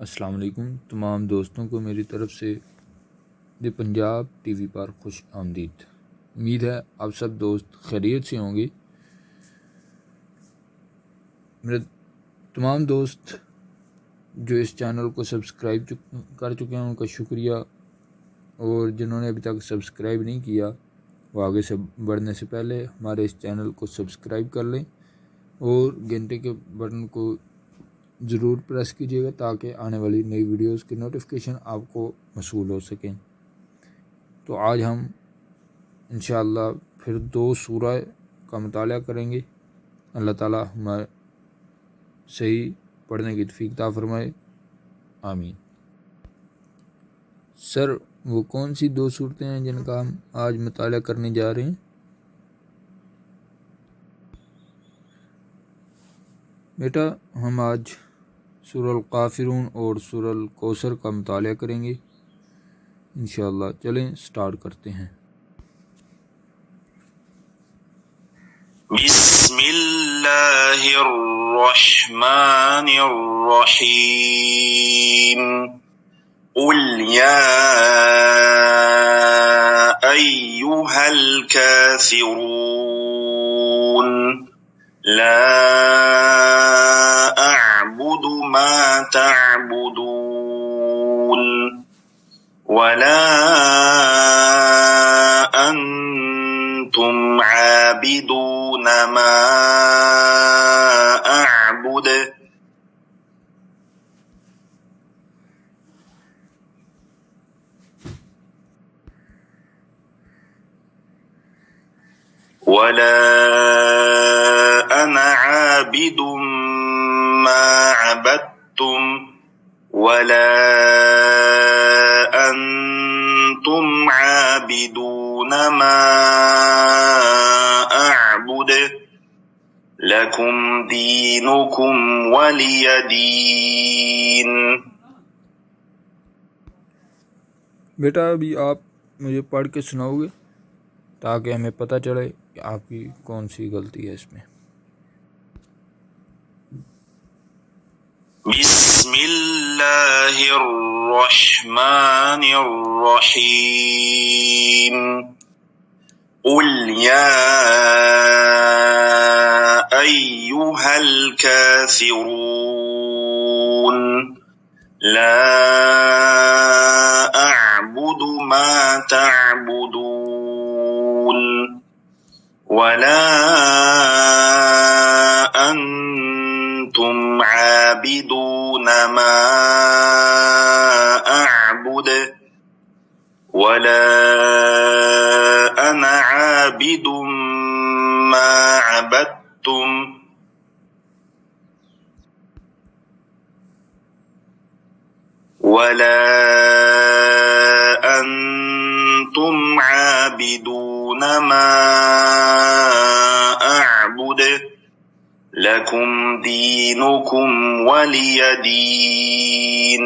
السلام علیکم تمام دوستوں کو میری طرف سے دی پنجاب ٹی وی پر خوش آمدید۔ امید ہے آپ سب دوست خیریت سے ہوں گے۔ میرے تمام دوست جو اس چینل کو سبسکرائب کر چکے ہیں ان کا شکریہ، اور جنہوں نے ابھی تک سبسکرائب نہیں کیا وہ آگے سے بڑھنے سے پہلے ہمارے اس چینل کو سبسکرائب کر لیں اور گھنٹے کے بٹن کو ضرور پریس کیجیے گا تاکہ آنے والی نئی ویڈیوز کی نوٹیفیکیشن آپ کو موصول ہو سکیں۔ تو آج ہم انشاءاللہ پھر 2 سورہ کا مطالعہ کریں گے۔ اللہ تعالی ہمیں صحیح پڑھنے کی توفیق عطا فرمائے، آمین۔ سر وہ کون سی 2 صورتیں ہیں جن کا ہم آج مطالعہ کرنے جا رہے ہیں؟ بیٹا ہم آج سورہ الکافرون اور سورہ الکوثر کا مطالعہ کریں گے انشاءاللہ۔ چلیں سٹارٹ کرتے ہیں۔ بسم اللہ الرحمن الرحیم۔ قل یا ایہا الکافرون لا اعبد ما تعبدون ولا انتم عابدون ما اعبد ولا انا عابد ما عبدتم ولا انتم عابدون ما اعبد لکم دینکم ولی دین۔ بیٹا ابھی آپ مجھے پڑھ کے سناؤ گے تاکہ ہمیں پتہ چلے کہ آپ کی کون سی غلطی ہے اس میں۔ بسم اللہ الرحمن الرحیم۔ قل یا ایہا الکافرون لا اعبد ما تعبدون ولا انتم عابدون ما اعبد ولا انا عابد ما عبدتم ولا انتم عابدون ما اعبد لکم دینکم ولی دین۔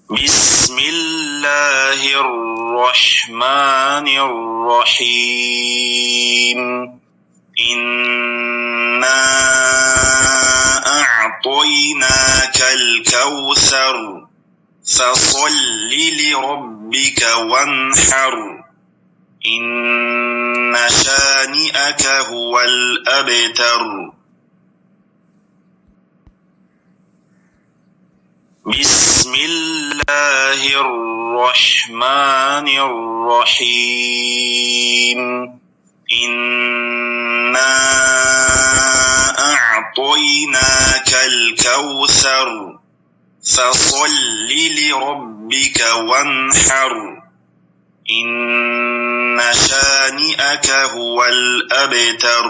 بسم اللہ الرحمن الرحیم۔ انا اعطیناک الکوثر فصل لربک وانحر ان شانئک هو الابتر۔ بسم اللہ الرحمن الرحیم۔ انا اعطیناک الکوثر فصل لربک وانحر ان شانئک هو الابتر۔